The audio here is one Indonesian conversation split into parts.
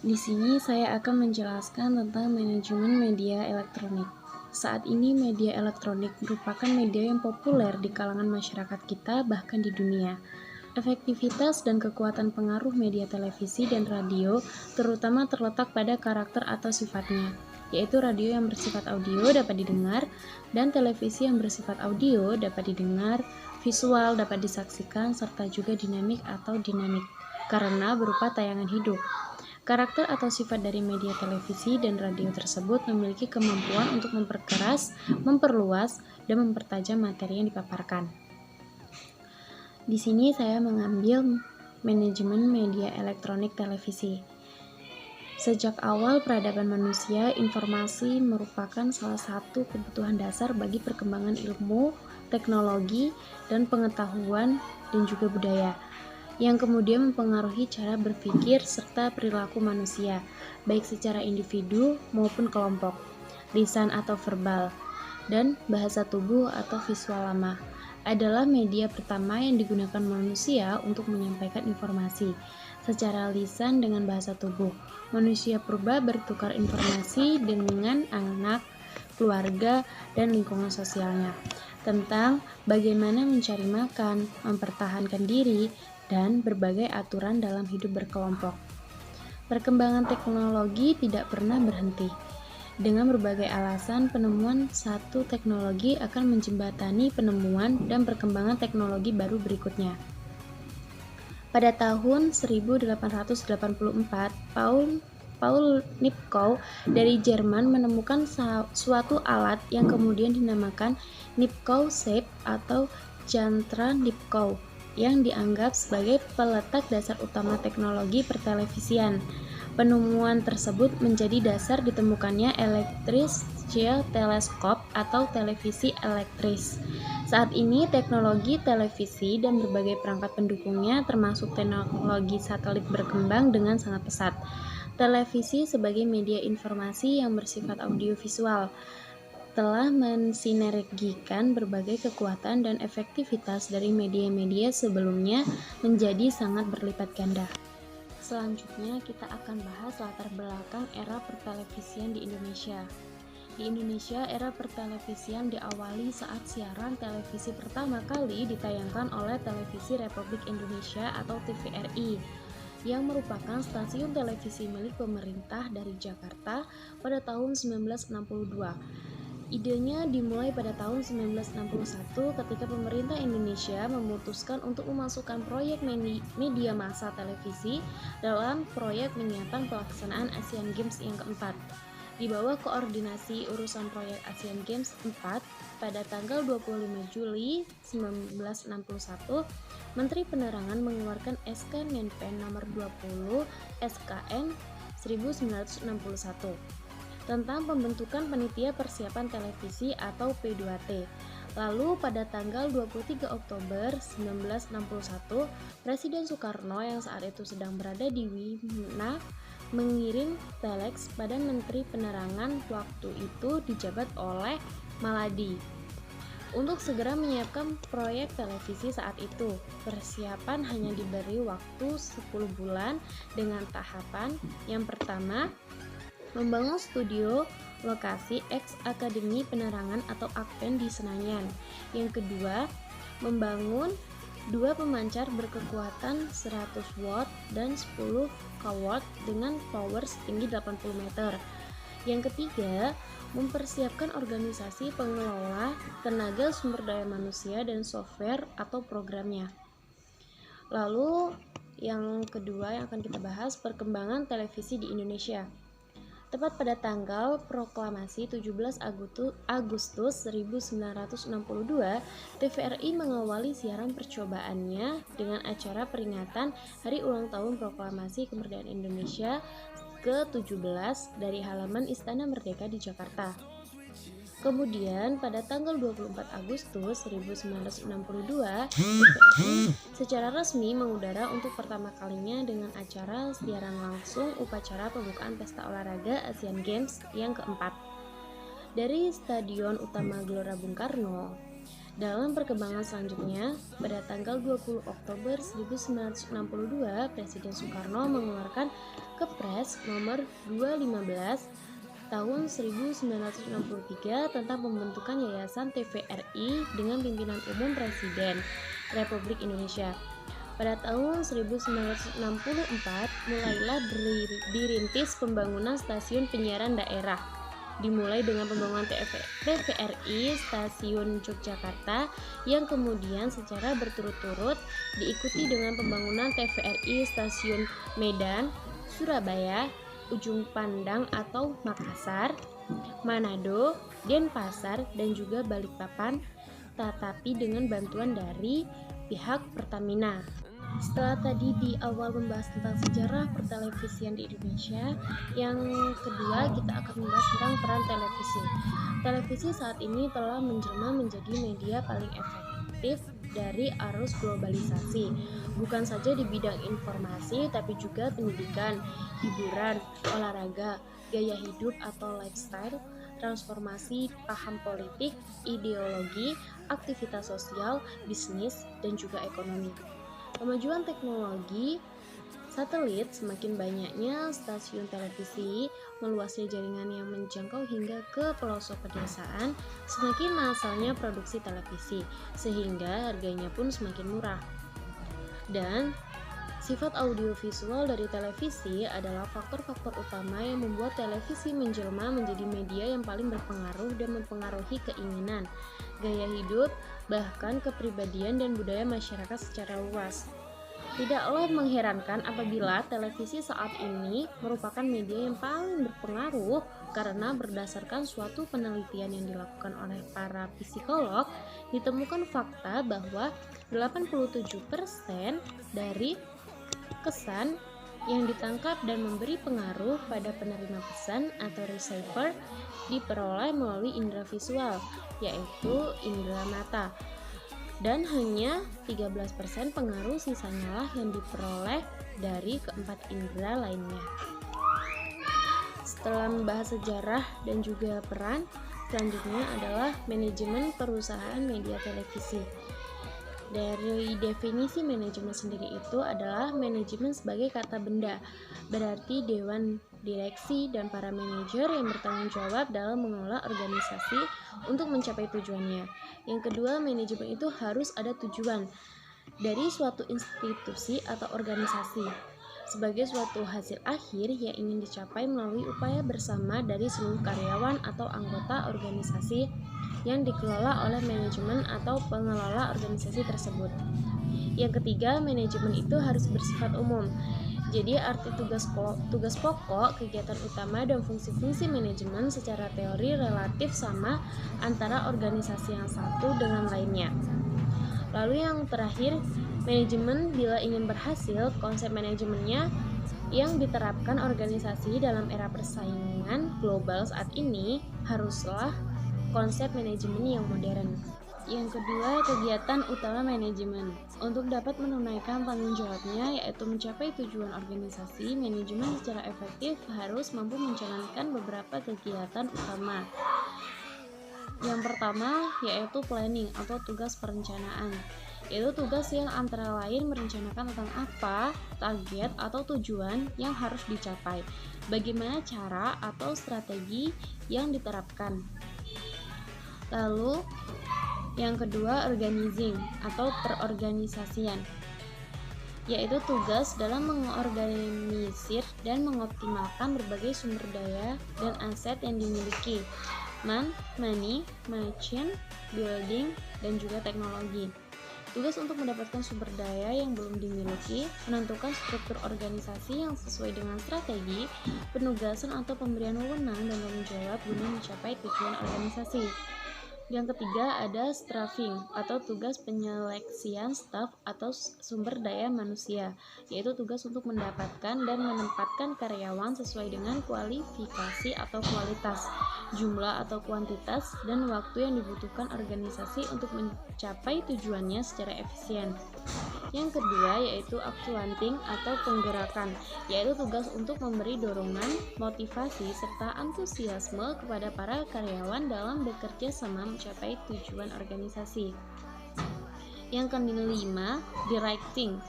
Di sini saya akan menjelaskan tentang manajemen media elektronik. Saat ini media elektronik merupakan media yang populer di kalangan masyarakat kita bahkan di dunia. Efektivitas dan kekuatan pengaruh media televisi dan radio terutama terletak pada karakter atau sifatnya, yaitu radio yang bersifat audio dapat didengar dan televisi yang bersifat audio dapat didengar, visual dapat disaksikan, serta juga dinamik atau dinamik karena berupa tayangan hidup. Karakter atau sifat dari media televisi dan radio tersebut memiliki kemampuan untuk memperkeras, memperluas, dan mempertajam materi yang dipaparkan. Di sini saya mengambil manajemen media elektronik televisi. Sejak awal peradaban manusia, informasi merupakan salah satu kebutuhan dasar bagi perkembangan ilmu, teknologi, dan pengetahuan dan juga budaya, yang kemudian mempengaruhi cara berpikir serta perilaku manusia, baik secara individu maupun kelompok, lisan atau verbal, dan bahasa tubuh atau visual lama adalah media pertama yang digunakan manusia untuk menyampaikan informasi secara lisan dengan bahasa tubuh. Manusia purba bertukar informasi dengan anak, keluarga, dan lingkungan sosialnya tentang bagaimana mencari makan, mempertahankan diri, dan berbagai aturan dalam hidup berkelompok. Perkembangan teknologi tidak pernah berhenti. Dengan berbagai alasan, penemuan satu teknologi akan menjembatani penemuan dan perkembangan teknologi baru berikutnya. Pada tahun 1884, Paul Nipkow dari Jerman menemukan suatu alat yang kemudian dinamakan Nipkow shape atau jantra Nipkow, yang dianggap sebagai peletak dasar utama teknologi pertelevisian. Penemuan tersebut menjadi dasar ditemukannya electrical teleskop atau televisi elektris. Saat ini teknologi televisi dan berbagai perangkat pendukungnya termasuk teknologi satelit berkembang dengan sangat pesat. Televisi sebagai media informasi yang bersifat audiovisual telah mensinergikan berbagai kekuatan dan efektivitas dari media-media sebelumnya menjadi sangat berlipat ganda. Selanjutnya kita akan bahas latar belakang era pertelevisian di Indonesia. Di Indonesia, era pertelevisian diawali saat siaran televisi pertama kali ditayangkan oleh Televisi Republik Indonesia atau TVRI, yang merupakan stasiun televisi milik pemerintah dari Jakarta pada tahun 1962. Idenya dimulai pada tahun 1961 ketika pemerintah Indonesia memutuskan untuk memasukkan proyek media massa televisi dalam proyek menyiapkan pelaksanaan Asian Games yang keempat. Di bawah koordinasi urusan proyek Asian Games 4, pada tanggal 25 Juli 1961, Menteri Penerangan mengeluarkan SK Menpen nomor 20 SKN 1961 tentang pembentukan Panitia Persiapan Televisi atau P2T. Lalu pada tanggal 23 Oktober 1961, Presiden Soekarno yang saat itu sedang berada di Wimna mengirim telex pada Menteri Penerangan waktu itu dijabat oleh Maladi untuk segera menyiapkan proyek televisi saat itu. Persiapan hanya diberi waktu 10 bulan dengan tahapan yang pertama, membangun studio lokasi ex Akademi Penerangan atau Akpen di Senayan. Yang kedua, membangun 2 pemancar berkekuatan 100 watt dan 10 kW dengan power setinggi 80 meter. Yang ketiga, mempersiapkan organisasi pengelola tenaga sumber daya manusia dan software atau programnya. Lalu yang kedua yang akan kita bahas, perkembangan televisi di Indonesia. Tepat pada tanggal proklamasi 17 Agustus 1962, TVRI mengawali siaran percobaannya dengan acara peringatan Hari Ulang Tahun Proklamasi Kemerdekaan Indonesia ke-17 dari halaman Istana Merdeka di Jakarta. Kemudian pada tanggal 24 Agustus 1962, TVRI secara resmi mengudara untuk pertama kalinya dengan acara siaran langsung upacara pembukaan Pesta Olahraga Asian Games yang keempat. Dari Stadion Utama Gelora Bung Karno, Dalam perkembangan selanjutnya, pada tanggal 20 Oktober 1962, Presiden Soekarno mengeluarkan Kepres nomor 215 tahun 1963 tentang pembentukan Yayasan TVRI dengan pimpinan umum Presiden Republik Indonesia. Pada tahun 1964, mulailah dirintis pembangunan stasiun penyiaran daerah. Dimulai dengan pembangunan TVRI Stasiun Yogyakarta yang kemudian secara berturut-turut diikuti dengan pembangunan TVRI Stasiun Medan, Surabaya, Ujung Pandang atau Makassar, Manado, Denpasar, dan juga Balikpapan, tetapi dengan bantuan dari pihak Pertamina. Setelah tadi di awal membahas tentang sejarah pertelevisian di Indonesia, yang kedua kita akan membahas tentang peran televisi. Televisi saat ini telah menjelma menjadi media paling efektif dari arus globalisasi, bukan saja di bidang informasi tapi juga pendidikan, hiburan, olahraga, gaya hidup atau lifestyle, transformasi paham politik, ideologi, aktivitas sosial, bisnis, dan juga ekonomi. Kemajuan teknologi satelit, semakin banyaknya stasiun televisi, meluasnya jaringan yang menjangkau hingga ke pelosok pedesaan, semakin mahalnya produksi televisi, sehingga harganya pun semakin murah. Dan sifat audiovisual dari televisi adalah faktor-faktor utama yang membuat televisi menjelma menjadi media yang paling berpengaruh dan mempengaruhi keinginan, gaya hidup, bahkan kepribadian dan budaya masyarakat secara luas. Tidaklah mengherankan apabila televisi saat ini merupakan media yang paling berpengaruh karena berdasarkan suatu penelitian yang dilakukan oleh para psikolog, ditemukan fakta bahwa 87% dari kesan yang ditangkap dan memberi pengaruh pada penerima pesan atau receiver diperoleh melalui indera visual, yaitu indera mata. Dan hanya 13% pengaruh sisanya lah yang diperoleh dari keempat indera lainnya. Setelah membahas sejarah dan juga peran, selanjutnya adalah manajemen perusahaan media televisi. Dari definisi manajemen sendiri itu adalah manajemen sebagai kata benda, berarti dewan direksi dan para manajer yang bertanggung jawab dalam mengelola organisasi untuk mencapai tujuannya. Yang kedua, manajemen itu harus ada tujuan dari suatu institusi atau organisasi sebagai suatu hasil akhir yang ingin dicapai melalui upaya bersama dari seluruh karyawan atau anggota organisasi yang dikelola oleh manajemen atau pengelola organisasi tersebut. Yang ketiga, manajemen itu harus bersifat umum. Jadi arti tugas pokok, kegiatan utama, dan fungsi-fungsi manajemen secara teori relatif sama antara organisasi yang satu dengan lainnya. Lalu yang terakhir, manajemen bila ingin berhasil, konsep manajemennya yang diterapkan organisasi dalam era persaingan global saat ini haruslah konsep manajemen yang modern. Yang kedua, kegiatan utama manajemen. Untuk dapat menunaikan tanggung jawabnya, yaitu mencapai tujuan organisasi, manajemen secara efektif harus mampu menjalankan beberapa kegiatan utama. Yang pertama, yaitu planning atau tugas perencanaan, yaitu tugas yang antara lain merencanakan tentang apa, target atau tujuan yang harus dicapai, bagaimana cara atau strategi yang diterapkan. Lalu yang kedua, organizing atau perorganisasian, yaitu tugas dalam mengorganisir dan mengoptimalkan berbagai sumber daya dan aset yang dimiliki, money, machine, building, dan juga teknologi. Tugas untuk mendapatkan sumber daya yang belum dimiliki, menentukan struktur organisasi yang sesuai dengan strategi, penugasan atau pemberian wewenang dan tanggung jawab guna mencapai tujuan organisasi. Yang ketiga ada staffing atau tugas penyeleksian staf atau sumber daya manusia, yaitu tugas untuk mendapatkan dan menempatkan karyawan sesuai dengan kualifikasi atau kualitas jumlah atau kuantitas, dan waktu yang dibutuhkan organisasi untuk mencapai tujuannya secara efisien. Yang kedua yaitu actuating atau penggerakan, yaitu tugas untuk memberi dorongan, motivasi, serta antusiasme kepada para karyawan dalam bekerja sama mencapai tujuan organisasi. Yang kelima, directing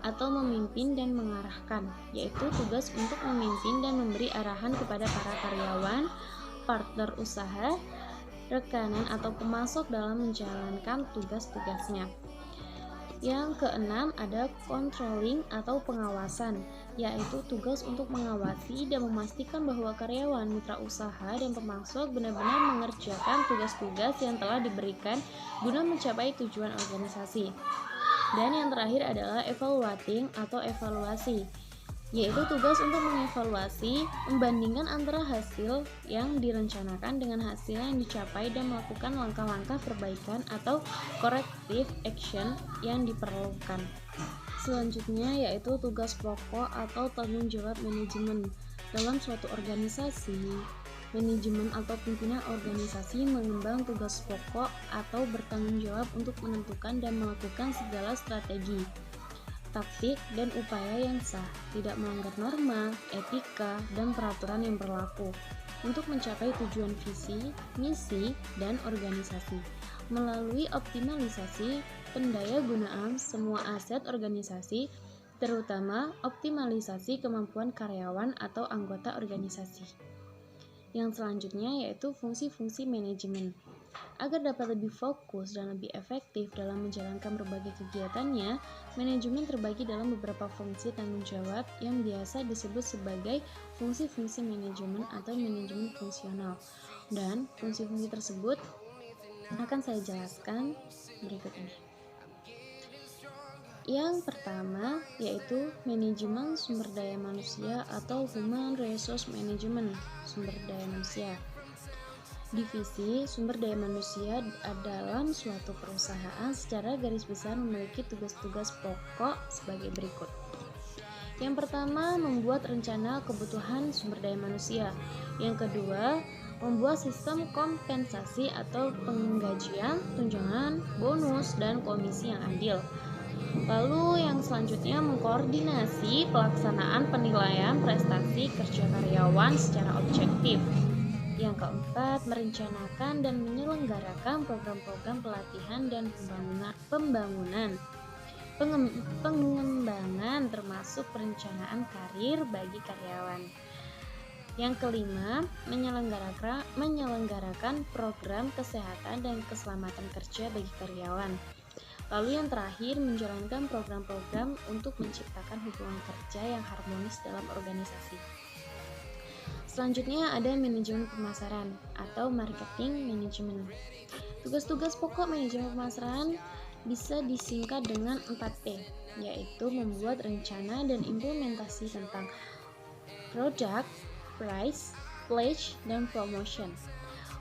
atau memimpin dan mengarahkan, yaitu tugas untuk memimpin dan memberi arahan kepada para karyawan, partner usaha, rekanan atau pemasok dalam menjalankan tugas-tugasnya. Yang keenam ada controlling atau pengawasan, yaitu tugas untuk mengawasi dan memastikan bahwa karyawan, mitra usaha, dan pemasok benar-benar mengerjakan tugas-tugas yang telah diberikan guna mencapai tujuan organisasi. Dan yang terakhir adalah evaluating atau evaluasi, yaitu tugas untuk mengevaluasi, membandingkan antara hasil yang direncanakan dengan hasil yang dicapai dan melakukan langkah-langkah perbaikan atau corrective action yang diperlukan. Selanjutnya yaitu tugas pokok atau tanggung jawab manajemen. Dalam suatu organisasi, manajemen atau pimpinan organisasi mengembang tugas pokok atau bertanggung jawab untuk menentukan dan melakukan segala strategi, taktik, dan upaya yang sah, tidak melanggar norma, etika, dan peraturan yang berlaku untuk mencapai tujuan visi, misi, dan organisasi melalui optimalisasi pendayagunaan semua aset organisasi, terutama optimalisasi kemampuan karyawan atau anggota organisasi. Yang selanjutnya yaitu fungsi-fungsi manajemen. Agar dapat lebih fokus dan lebih efektif dalam menjalankan berbagai kegiatannya, manajemen terbagi dalam beberapa fungsi tanggung jawab yang biasa disebut sebagai fungsi-fungsi manajemen atau manajemen fungsional. Dan fungsi-fungsi tersebut akan saya jelaskan berikut ini. Yang pertama yaitu manajemen sumber daya manusia atau human resource management, sumber daya manusia. Divisi sumber daya manusia dalam suatu perusahaan secara garis besar memiliki tugas-tugas pokok sebagai berikut. Yang pertama, membuat rencana kebutuhan sumber daya manusia. Yang kedua, membuat sistem kompensasi atau penggajian, tunjangan, bonus, dan komisi yang adil. Lalu yang selanjutnya mengkoordinasi pelaksanaan penilaian prestasi kerja karyawan secara objektif. Yang keempat, merencanakan dan menyelenggarakan program-program pelatihan dan pengembangan termasuk perencanaan karir bagi karyawan. Yang kelima, menyelenggarakan program kesehatan dan keselamatan kerja bagi karyawan. Lalu yang terakhir, menjalankan program-program untuk menciptakan hubungan kerja yang harmonis dalam organisasi. Selanjutnya ada manajemen pemasaran atau marketing management. Tugas-tugas pokok manajemen pemasaran bisa disingkat dengan 4P, yaitu membuat rencana dan implementasi tentang produk, price, place, dan promotion.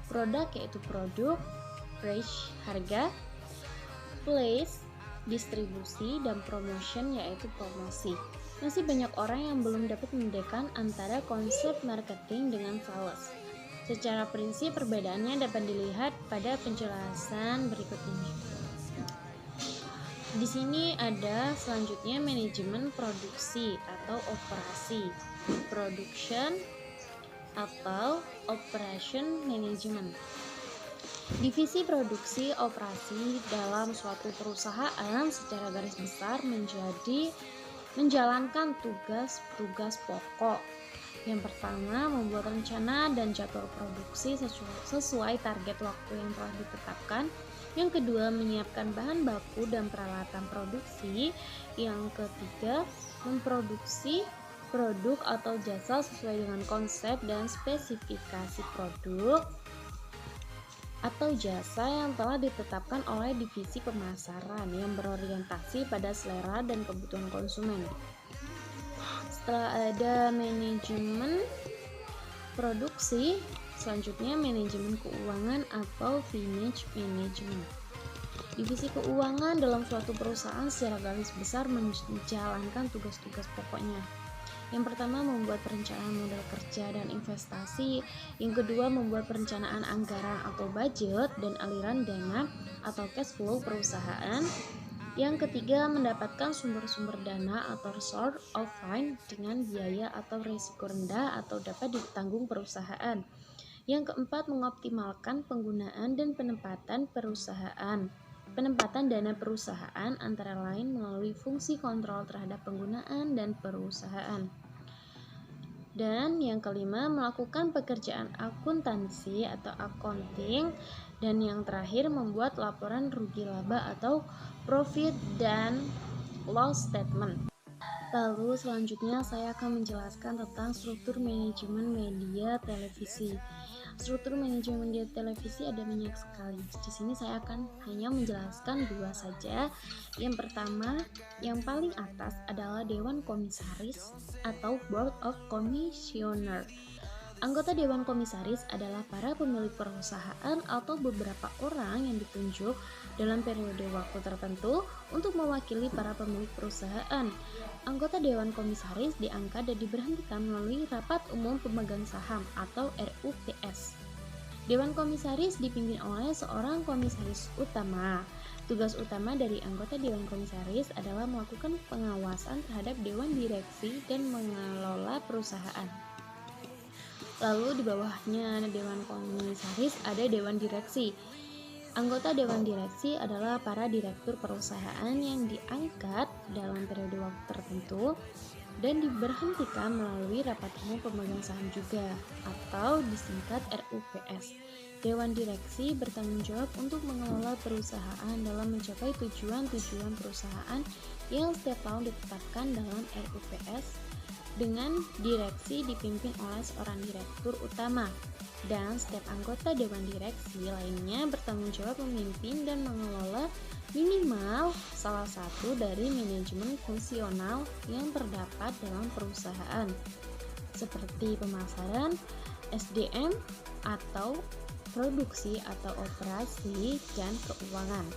Produk yaitu produk, price harga, place distribusi, dan promotion yaitu promosi. Masih banyak orang yang belum dapat membedakan antara konsep marketing dengan sales. Secara prinsip perbedaannya dapat dilihat pada penjelasan berikut ini. Di sini ada selanjutnya manajemen produksi atau operasi, production atau operation management. Divisi produksi operasi dalam suatu perusahaan secara garis besar menjalankan tugas-tugas pokok. Yang pertama, membuat rencana dan jadwal produksi sesuai target waktu yang telah ditetapkan. Yang kedua, menyiapkan bahan baku dan peralatan produksi. Yang ketiga, memproduksi produk atau jasa sesuai dengan konsep dan spesifikasi produk atau jasa yang telah ditetapkan oleh divisi pemasaran yang berorientasi pada selera dan kebutuhan konsumen. Setelah ada manajemen produksi, selanjutnya manajemen keuangan atau finance management. Divisi keuangan dalam suatu perusahaan secara garis besar menjalankan tugas-tugas pokoknya, Yang pertama, membuat perencanaan modal kerja dan investasi. Yang kedua, membuat perencanaan anggaran atau budget dan aliran dana atau cash flow perusahaan. Yang ketiga, mendapatkan sumber-sumber dana atau source of fund dengan biaya atau risiko rendah atau dapat ditanggung perusahaan. Yang keempat, mengoptimalkan penggunaan dan penempatan dana perusahaan antara lain melalui fungsi kontrol terhadap penggunaan dan perusahaan. Dan yang kelima, melakukan pekerjaan akuntansi atau accounting. Dan yang terakhir, membuat laporan rugi laba atau profit dan loss statement. Lalu selanjutnya saya akan menjelaskan tentang struktur manajemen media televisi. Struktur manajemen media televisi ada banyak sekali. Di sini saya akan hanya menjelaskan dua saja. Yang pertama, yang paling atas adalah Dewan Komisaris atau Board of Commissioner. Anggota Dewan Komisaris adalah para pemilik perusahaan atau beberapa orang yang ditunjuk dalam periode waktu tertentu untuk mewakili para pemilik perusahaan. Anggota Dewan Komisaris diangkat dan diberhentikan melalui Rapat Umum Pemegang Saham atau RUPS. Dewan Komisaris dipimpin oleh seorang komisaris utama. Tugas utama dari anggota Dewan Komisaris adalah melakukan pengawasan terhadap Dewan Direksi dan mengelola perusahaan. Lalu di bawahnya Dewan Komisaris ada Dewan Direksi. Anggota Dewan Direksi adalah para direktur perusahaan yang diangkat dalam periode waktu tertentu dan diberhentikan melalui Rapat Umum Pemegang Saham juga, atau disingkat RUPS. Dewan Direksi bertanggung jawab untuk mengelola perusahaan dalam mencapai tujuan-tujuan perusahaan yang setiap tahun ditetapkan dalam RUPS, dengan direksi dipimpin oleh seorang direktur utama, dan setiap anggota Dewan Direksi lainnya bertanggung jawab memimpin dan mengelola minimal salah satu dari manajemen fungsional yang terdapat dalam perusahaan, seperti pemasaran, SDM, atau produksi atau operasi, dan keuangan.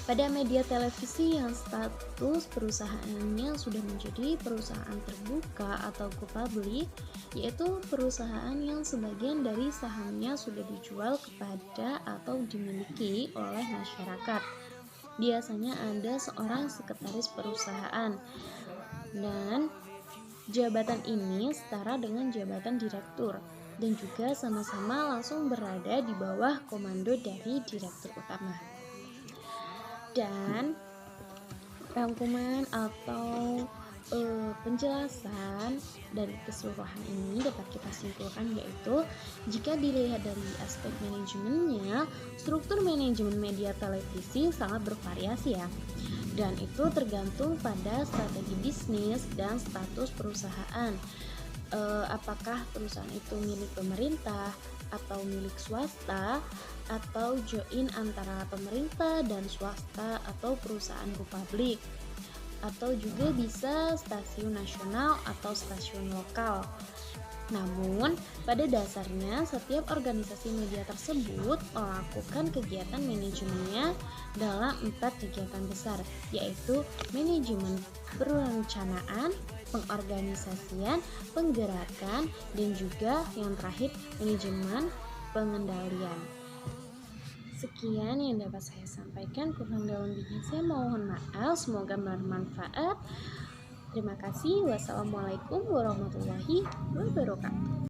Pada media televisi yang status perusahaannya sudah menjadi perusahaan terbuka atau go public, yaitu perusahaan yang sebagian dari sahamnya sudah dijual kepada atau dimiliki oleh masyarakat. Biasanya ada seorang sekretaris perusahaan, dan jabatan ini setara dengan jabatan direktur, dan juga sama-sama langsung berada di bawah komando dari direktur utama. Dan rangkuman atau penjelasan dari keseluruhan ini dapat kita simpulkan, yaitu jika dilihat dari aspek manajemennya, struktur manajemen media televisi sangat bervariasi ya, dan itu tergantung pada strategi bisnis dan status perusahaan. Apakah perusahaan itu milik pemerintah atau milik swasta, atau join antara pemerintah dan swasta, atau perusahaan go public, atau juga bisa stasiun nasional atau stasiun lokal. Namun, pada dasarnya setiap organisasi media tersebut melakukan kegiatan manajemennya dalam 4 kegiatan besar, yaitu manajemen perencanaan, pengorganisasian, penggerakan, dan juga yang terakhir manajemen pengendalian. Sekian yang dapat saya sampaikan, kurang dan lebihnya saya mohon maaf, semoga bermanfaat. Terima kasih. Wassalamualaikum warahmatullahi wabarakatuh.